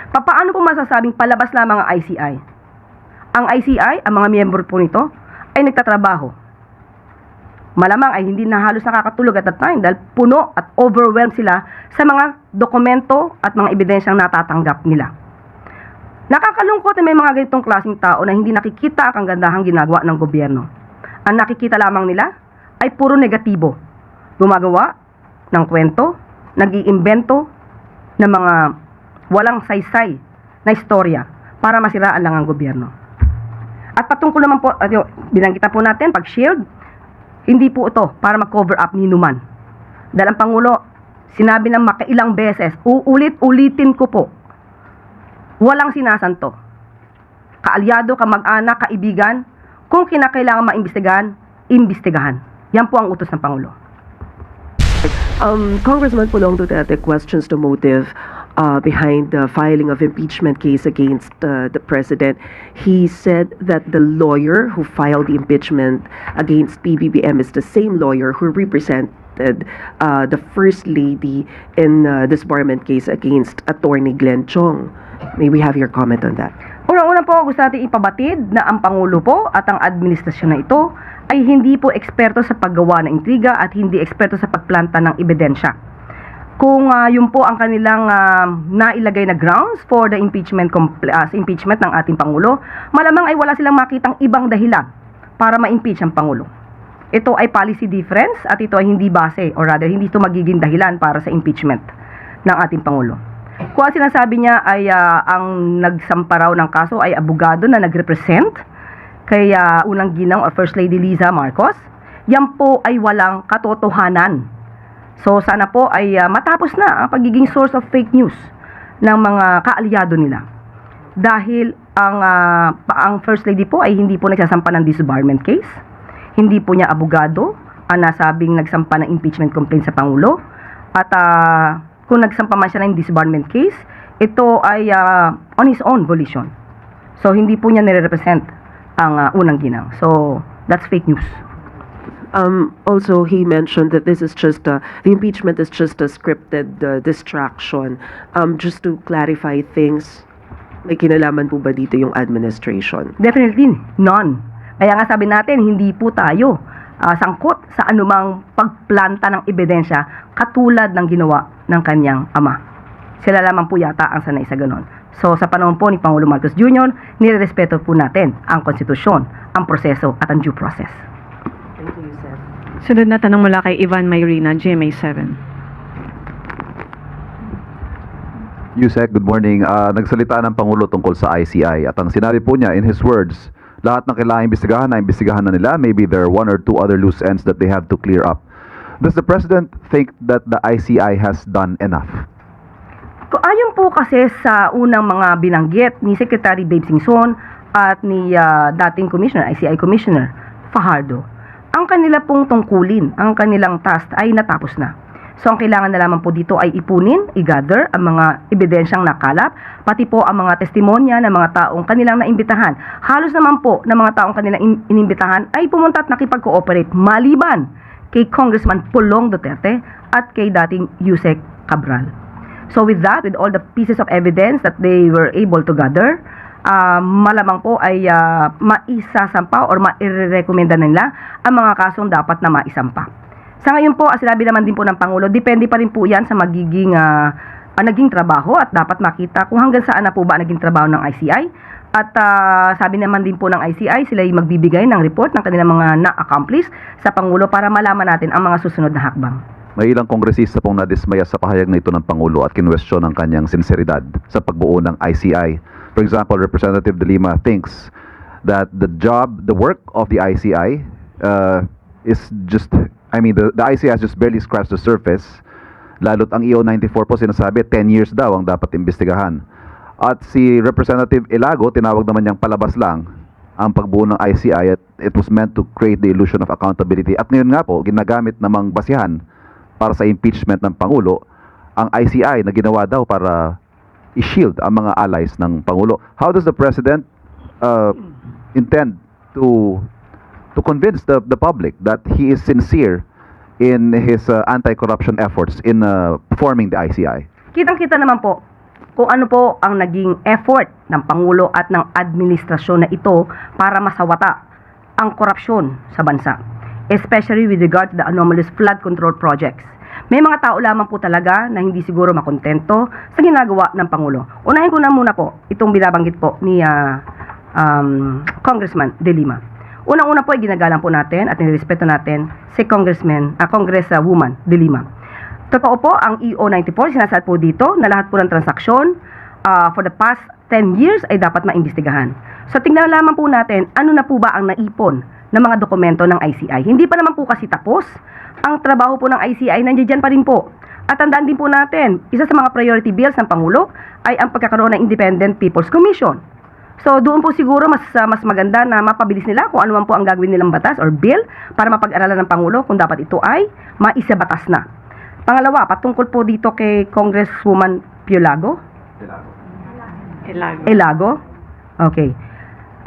Paano po masasabing palabas lamang ang ICI? Ang ICI, ang mga miyembro po nito, ay nagtatrabaho. Malamang ay hindi na halos nakakatulog at that time dahil puno at overwhelmed sila sa mga dokumento at mga ebidensyang natatanggap nila. Nakakalungkot na may mga ganitong klaseng tao na hindi nakikita ang kagandahang ginagawa ng gobyerno. Ang nakikita lamang nila ay puro negatibo. Gumagawa ng kwento, nag-iimbento ng mga walang saysay na istorya para masiraan lang ang gobyerno. At patungkol naman po, binanggita po natin, pag-shield, hindi po ito para mag-cover up ni Numan. Dahil ang Pangulo, sinabi ng makailang beses, uulit-ulitin ko po, walang sinasanto. Kaalyado, kamag-anak, kaibigan, kung kinakailangan maimbestigahan, imbestigahan. Yan po ang utos ng Pangulo. Congressman Pulong Duterte questions the motive behind the filing of impeachment case against the president. He said that the lawyer who filed the impeachment against PBBM is the same lawyer who represented the First Lady in this disbarment case against Attorney Glenn Chong. May we have your comment on that? Unang-una po, gusto natin ipabatid na ang Pangulo po at ang administrasyon na ito ay hindi po eksperto sa paggawa ng intriga at hindi eksperto sa pagplanta ng ebidensya. Kung yun po ang kanilang nailagay na grounds for the impeachment ng ating Pangulo, malamang ay wala silang makitang ibang dahilan para ma-impeach ang Pangulo. Ito ay policy difference at ito ay hindi base or rather hindi ito magiging dahilan para sa impeachment ng ating Pangulo. Kung ang sinasabi niya ay ang nagsampa raw ng kaso ay abogado na nag-represent kay unang ginang or First Lady Liza Marcos, yan po ay walang katotohanan. So sana po ay matapos na ang pagiging source of fake news ng mga kaalyado nila. Dahil ang First Lady po ay hindi po nagsasampa ng disbarment case. Hindi po niya abogado ang nasabing nagsampa ng impeachment complaint sa Pangulo. At kung nagsampa man siya ng disbarment case, ito ay on his own volition. So hindi po niya nire-represent ang unang ginang. So that's fake news. Also, he mentioned that this is just the impeachment is just a scripted distraction. Just to clarify things, may kinalaman po ba dito yung administration? Definitely none. Kaya nga sabi natin, hindi po tayo sangkot sa anumang pagplanta ng ebidensya katulad ng ginawa ng kanyang ama. Sila lamang po yata ang sanay sa ganon. So sa panahon po ni Pangulo Marcos Jr., nirerespeto po natin ang konstitusyon, ang proseso at ang due process. Thank you, Sir. Sunod na tanong mula kay Ivan Mayrina, GMA7. Yusek, good morning. Nagsalita ng Pangulo tungkol sa ICI at ang sinabi po niya in his words, lahat ng kailangan imbestigahan na nila. Maybe there are one or two other loose ends that they have to clear up. Does the President think that the ICI has done enough? Ayon po kasi sa unang mga binanggit ni Secretary Babe Singson at ni dating Commissioner, ICI Commissioner Fajardo, ang kanila pong tungkulin, ang kanilang task ay natapos na. So ang kailangan na lamang po dito ay ipunin, i-gather ang mga ebidensyang nakalap, pati po ang mga testimonya ng mga taong kanilang naimbitahan. Halos naman po ng mga taong kanilang inimbitahan ay pumunta at nakipag-cooperate maliban kay Congressman Pulong Duterte at kay dating Yusek Cabral. So with that, with all the pieces of evidence that they were able to gather, malamang po ay maisasampa or mairekomenda nila ang mga kasong dapat na maisampa. Sa ngayon po, sinabi naman din po ng Pangulo, depende pa rin po yan sa magiging naging trabaho at dapat makita kung hanggang saan na po ba naging trabaho ng ICI. At sabi naman din po ng ICI, sila ay magbibigay ng report ng kanilang mga na-accomplish sa Pangulo para malaman natin ang mga susunod na hakbang. May ilang kongresista pong nadismaya sa pahayag na ito ng Pangulo at kinwestiyon ang kanyang sinseridad sa pagbuo ng ICI. For example, Representative De Lima thinks that the work of the ICI is just, the ICI has just barely scratched the surface. Lalo't ang EO94 po sinasabi, 10 years daw ang dapat imbestigahan. At si Representative Ilago, tinawag naman niyang palabas lang ang pagbuo ng ICI at it was meant to create the illusion of accountability. At ngayon nga po, ginagamit namang basihan para sa impeachment ng Pangulo ang ICI na ginawa daw para i-shield ang mga allies ng Pangulo. How does the President intend to convince the public that he is sincere in his anti-corruption efforts in forming the ICI? Kitang-kita naman po kung ano po ang naging effort ng Pangulo at ng administrasyon na ito para masawata ang korupsyon sa bansa, especially with regard to the anomalous flood control projects. May mga tao lamang po talaga na hindi siguro makontento sa ginagawa ng Pangulo. Unahin ko na muna po itong binabanggit po ni Congressman De Lima. Unang-una po ay ginagalang po natin at nirespeto natin si Congresswoman De Lima. Totoo po, ang EO94, sinasaad po dito na lahat po ng transaksyon for the past 10 years ay dapat maimbestigahan. So tingnan lamang po natin, ano na po ba ang naipon ng mga dokumento ng ICI. Hindi pa naman po kasi tapos. Ang trabaho po ng ICI, nandiyan pa rin po. At tandaan din po natin, isa sa mga priority bills ng Pangulo ay ang pagkakaroon ng Independent People's Commission. So doon po siguro mas maganda na mapabilis nila kung ano man po ang gagawin nilang batas or bill para mapag-aralan ng Pangulo kung dapat ito ay maisabatas na. Pangalawa, patungkol po dito kay Congresswoman Piolago. Elago. Okay.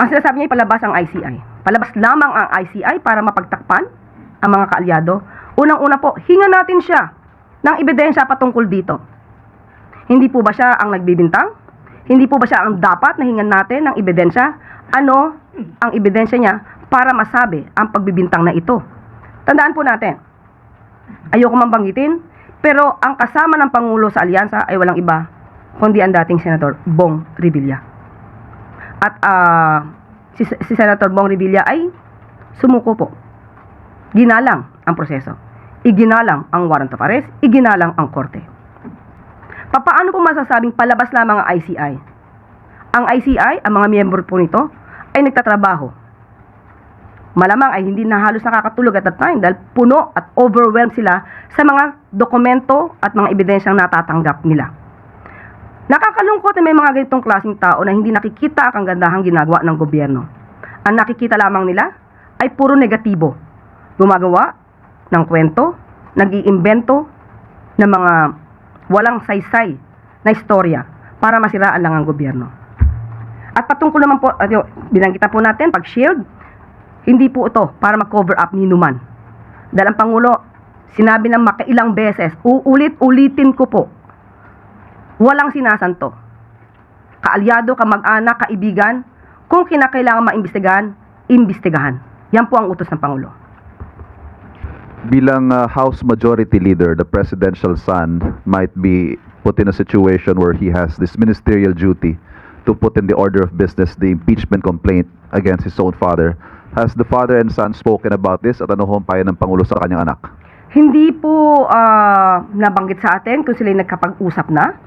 Ang sinasabi niya ay palabas ang ICI. Palabas lamang ang ICI para mapagtakpan ang mga kaalyado. Unang-una po, hinga natin siya ng ebidensya patungkol dito. Hindi po ba siya ang nagbibintang? Hindi po ba siya ang dapat na hingan natin ng ebidensya? Ano ang ebidensya niya para masabi ang pagbibintang na ito? Tandaan po natin, ayoko man banggitin, pero ang kasama ng Pangulo sa alyansa ay walang iba kundi ang dating Senator Bong Revilla. At si Senator Bong Revilla ay sumuko po. Ginalang ang proseso. Iginalang ang warrant of arrest, iginalang ang korte. Paano po masasabing palabas lamang ang ICI? Ang ICI, ang mga miyembro po nito, ay nagtatrabaho. Malamang ay hindi na halos nakakatulog at that time dahil puno at overwhelmed sila sa mga dokumento at mga ebidensyang natatanggap nila. Nakakalungkot na may mga ganitong klaseng tao na hindi nakikita ang kagandahang ginagawa ng gobyerno. Ang nakikita lamang nila ay puro negatibo. Gumagawa ng kwento, nag-iimbento ng mga walang saysay na istorya para masiraan lang ang gobyerno. At patungkol naman po, binanggita po natin, pag-shield, hindi po ito para mag-cover up ni Numan. Dahil ang Pangulo, sinabi ng makailang beses, uulit-ulitin ko po, walang sinasanto. Kaalyado, kamag-anak, kaibigan, kung kinakailangan maimbestigahan, imbestigahan. Yan po ang utos ng Pangulo. Bilang House Majority Leader, the presidential son might be put in a situation where he has this ministerial duty to put in the order of business the impeachment complaint against his own father. Has the father and son spoken about this at ano ho ang payo ng Pangulo sa kanyang anak? Hindi po nabanggit sa atin kung sila'y nagkapag-usap na.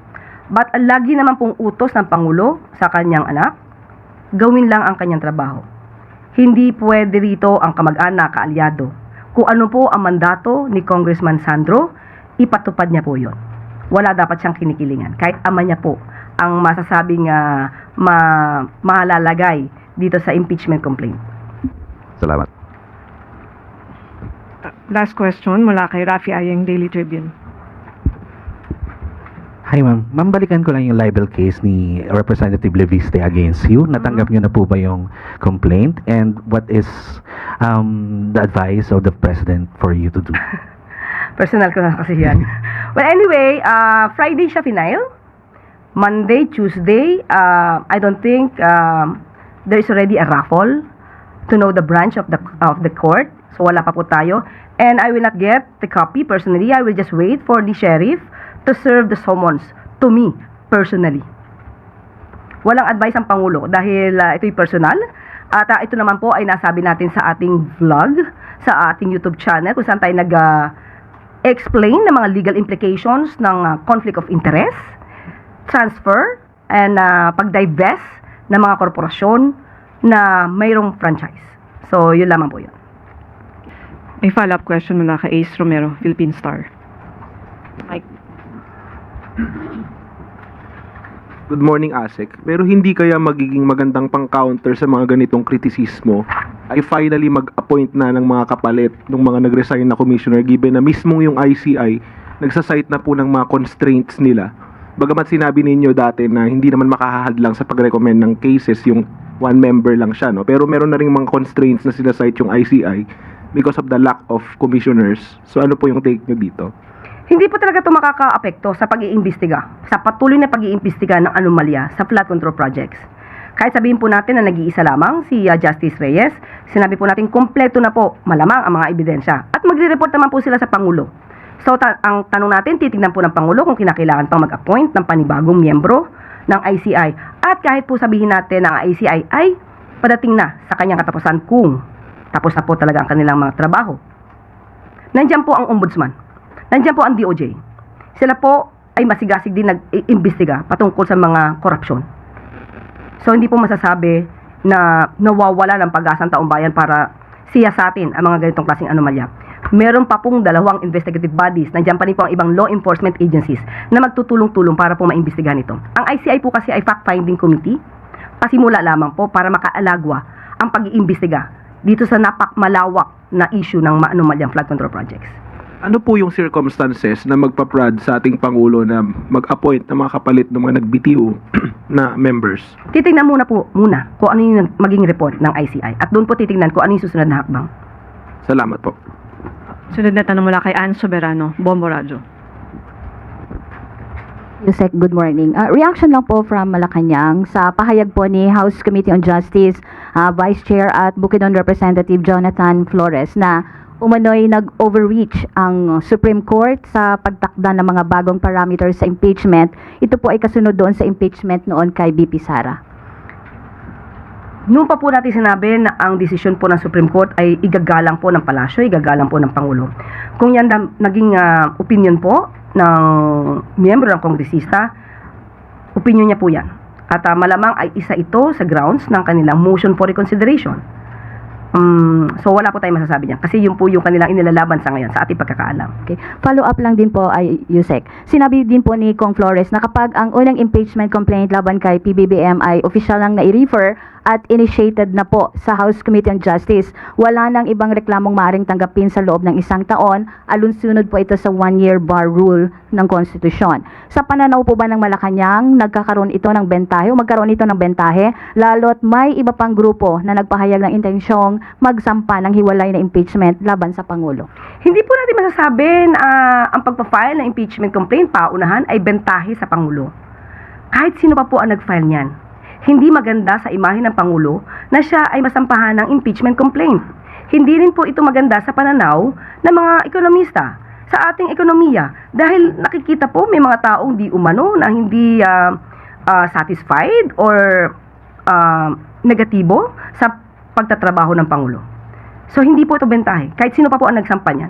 But lagi naman pong utos ng Pangulo sa kanyang anak, gawin lang ang kanyang trabaho. Hindi pwede rito ang kamag-anak, kaalyado. Kung ano po ang mandato ni Congressman Sandro, ipatupad niya po yun. Wala dapat siyang kinikilingan. Kahit ama niya po ang masasabing malalagay dito sa impeachment complaint. Salamat. Last question mula kay Rafi Ayeng, Daily Tribune. Hi ma'am, ma'am balikan ko lang yung libel case ni Representative Leviste against you. Natanggap niyo na po ba yung complaint? And what is the advice of the President for you to do? Personal ko na kasi yan. Well, anyway, Friday siya final. Monday, Tuesday, I don't think there is already a raffle to know the branch of the court. So wala pa po tayo. And I will not get the copy personally. I will just wait for the sheriff to serve the summons to me personally. Walang advice ang Pangulo dahil ito'y personal. At ito naman po ay nasabi natin sa ating vlog, sa ating YouTube channel kung saan tayo explain ng mga legal implications ng conflict of interest, transfer, and pag-divest ng mga korporasyon na mayroong franchise. So, yun lamang po yun. May follow-up question mula kay Ace Romero, Philippine Star. Mike. Good morning, Asek. Pero hindi kaya magiging magandang pang-counter sa mga ganitong kritisismo ay finally mag-appoint na ng mga kapalit ng mga nag-resign na commissioner given na mismo yung ICI nagsasite na po ng mga constraints nila. Bagamat sinabi ninyo dati na hindi naman makahahadlang sa pag-recommend ng cases yung one member lang siya, no? Pero meron na ring mga constraints na sinasite yung ICI because of the lack of commissioners. So ano po yung take nyo dito? Hindi po talaga ito makakaapekto sa pag-iimbestiga, sa patuloy na pag-iimbestiga ng anomalya sa flood control projects. Kahit sabihin po natin na nag-iisa lamang si Justice Reyes, sinabi po natin kompleto na po malamang ang mga ebidensya at magre-report naman po sila sa Pangulo. So ang tanong natin, titignan po ng Pangulo kung kinakailangan pang mag-appoint ng panibagong miyembro ng ICI. At kahit po sabihin natin na ang ICI ay padating na sa kanyang katapusan kung tapos na po talaga ang kanilang mga trabaho. Nandiyan po ang Ombudsman. Nandiyan po ang DOJ. Sila po ay masigasig din nag-iimbestiga patungkol sa mga korupsyon. So hindi po masasabi na nawawala ng pag-asa ang taong bayan para siyasatin ang mga ganitong klaseng anomalya. Meron pa pong 2 investigative bodies, nandiyan pa rin po ang ibang law enforcement agencies na magtutulong-tulong para po maimbestigahan ito. Ang ICI po kasi ay fact-finding committee, pasimula lamang po para makaalagwa ang pag-iimbestiga dito sa napakmalawak na issue ng anomalyang flood control projects. Ano po yung circumstances na magpaprad sa ating Pangulo na mag-appoint ng mga kapalit ng mga nag-BTO na members? Titingnan muna kung ano yung maging report ng ICI at doon po titingnan kung ano yung susunod na hakbang. Salamat po. Sunod na tanong mula kay Ann Soberano, Bombo Radio. Yusek, good morning. Reaction lang po from Malacanang sa pahayag po ni House Committee on Justice, Vice Chair at Bukidnon Representative Jonathan Flores na umano'y nag-overreach ang Supreme Court sa pagtakda ng mga bagong parameters sa impeachment. Ito po ay kasunod doon sa impeachment noon kay BP Sara. Noon pa po natin sinabi na ang desisyon po ng Supreme Court ay igagalang po ng Palasyo, igagalang po ng Pangulo. Kung yan naging opinion po ng miyembro ng kongresista, opinion niya po yan. At malamang ay isa ito sa grounds ng kanilang motion for reconsideration. So wala po tayong masasabi niyan kasi yun po yung kanilang inilalaban sa ngayon sa ating pagkakaalam. Okay. Follow up lang din po ay Yusek. Sinabi din po ni Kong Flores na kapag ang unang impeachment complaint laban kay PBBM ay official lang na i-refer at initiated na po sa House Committee on Justice, wala nang ibang reklamong maaaring tanggapin sa loob ng 1 taon, alunsunod po ito sa 1-year bar rule ng konstitusyon. Sa pananaw po ba ng Malacanang, nagkakaroon ito ng bentahe o magkaroon ito ng bentahe, lalo't may iba pang grupo na nagpahayag ng intensyong magsampa ng hiwalay na impeachment laban sa Pangulo? Hindi po natin masasabi na ang pagpa-file ng impeachment complaint paunahan ay bentahe sa Pangulo. Kahit sino pa po ang nag-file niyan. Hindi maganda sa imahe ng Pangulo na siya ay masampahan ng impeachment complaint. Hindi rin po ito maganda sa pananaw ng mga ekonomista sa ating ekonomiya dahil nakikita po may mga taong di umano na hindi satisfied or negatibo sa pagtatrabaho ng Pangulo. So hindi po ito bentahe. Kahit sino pa po ang nagsampa niyan.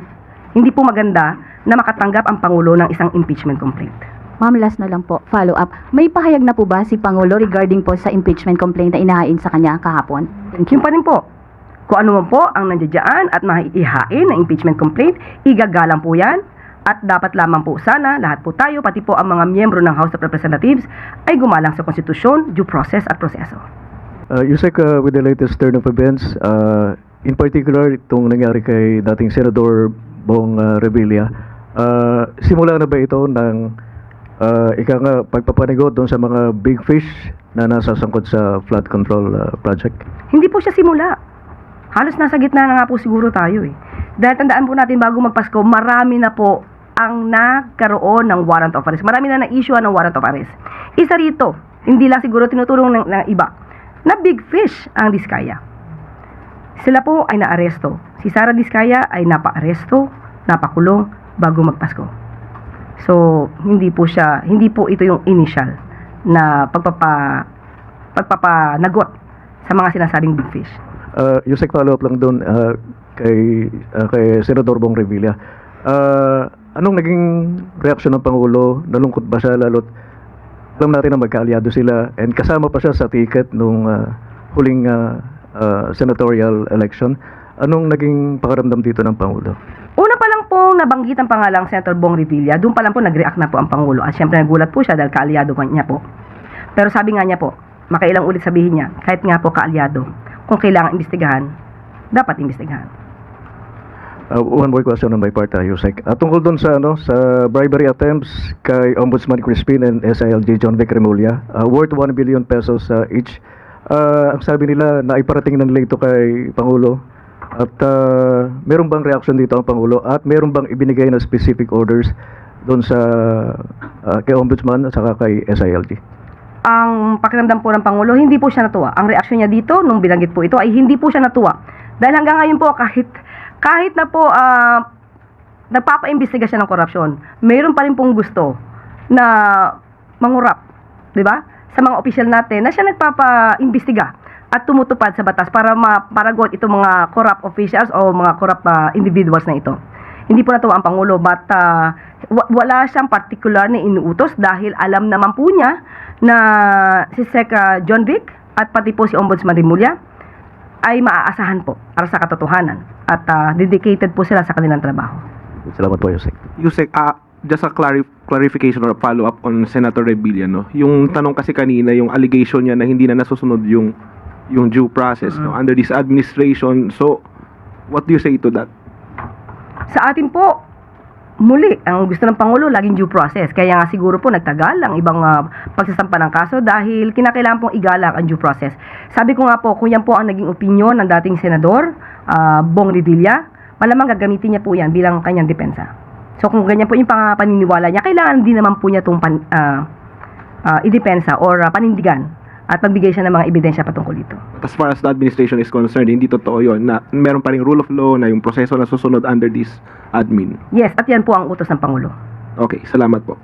Hindi po maganda na makatanggap ang Pangulo ng isang impeachment complaint. Ma'am, last na lang po, follow up. May pahayag na po ba si Pangulo regarding po sa impeachment complaint na inahain sa kanya kahapon? Yun pa rin po. Kung ano man po ang nandiyan at maihain na impeachment complaint, igagalang po yan. At dapat lamang po sana, lahat po tayo, pati po ang mga miyembro ng House of Representatives, ay gumalang sa konstitusyon, due process at proseso. Yusek, with the latest turn of events, in particular, itong nangyari kay dating Senador Bong Revilla, simula na ba ito ng pagpapanigot doon sa mga big fish na nasasangkot sa flood control project? Hindi po siya simula. Halos nasa gitna na nga po siguro tayo eh. Dahil tandaan po natin bago magpasko, marami na po ang nagkaroon ng warrant of arrest. Marami na na-issue ng warrant of arrest. Isa rito, hindi lang siguro tinutulong ng iba, na big fish ang Diskaya. Sila po ay naaresto. Si Sara Diskaya ay napa-aresto, napakulong bago magpasko. So, hindi po ito yung initial na pagpapanagot sa mga sinasabing big fish. Yusek, follow up lang doon kay Senador Bong Revilla. Anong naging reaksyon ng Pangulo? Nalungkot ba siya lalo't alam natin na magkaalyado sila and kasama pa siya sa ticket nung huling senatorial election. Anong naging pakaramdam dito ng Pangulo? Una pa lang po nabanggit ang pangalang Senator Bong Revilla, doon pa lang po nag-react na po ang Pangulo. At syempre nagulat po siya dahil kaalyado niya po. Pero sabi nga niya po, makailang ulit sabihin niya, kahit nga po kaalyado, kung kailangan imbestigahan, dapat imbestigahan. One more question on my part, Yusek. Tungkol doon sa bribery attempts kay Ombudsman Crispin and SILG John Vic Remulla, worth 1 billion pesos each. Ang sabi nila na iparating ng nila ito kay Pangulo. At meron bang reaction dito ang Pangulo? At meron bang ibinigay na specific orders doon sa kay Ombudsman at saka kay SILG? Ang pakiramdam po ng Pangulo, hindi po siya natuwa. Ang reaksyon niya dito, nung binanggit po ito, ay hindi po siya natuwa. Dahil hanggang ngayon po, kahit na po nagpapaimbestiga siya ng korupsyon, mayroon pa rin pong gusto na mangurap, di ba? Sa mga opisyal natin na siya nagpapaimbestiga at tumutupad sa batas para maparagot itong mga corrupt officials o mga corrupt individuals na ito. Hindi po natuwa ang Pangulo, but wala siyang particular na inuutos dahil alam naman po niya na si Sec. John Vic at pati po si Ombudsman Rimulya ay maaasahan po para sa katotohanan at dedicated po sila sa kanilang trabaho. Salamat po, Yusek. Yusek, just a clarification or follow-up on Senator Revilla, no? Yung tanong kasi kanina, yung allegation niya na hindi na nasusunod yung due process, no? Under this administration. So, what do you say to that? Sa atin po, muli, ang gusto ng Pangulo, laging due process. Kaya nga siguro po nagtagal ang ibang pagsasampa ng kaso dahil kinakailangan pong igalang ang due process. Sabi ko nga po, kung yan po ang naging opinion ng dating Senador, Bong Revilla, malamang gagamitin niya po yan bilang kanyang depensa. So kung ganyan po yung paniniwala niya, kailangan din naman po niya itong idepensa or panindigan at magbigay siya ng mga ebidensya patungkol dito. As far as the administration is concerned, hindi totoo yun na meron pa ring rule of law na yung proseso na susunod under this admin. Yes, at yan po ang utos ng Pangulo. Okay, salamat po.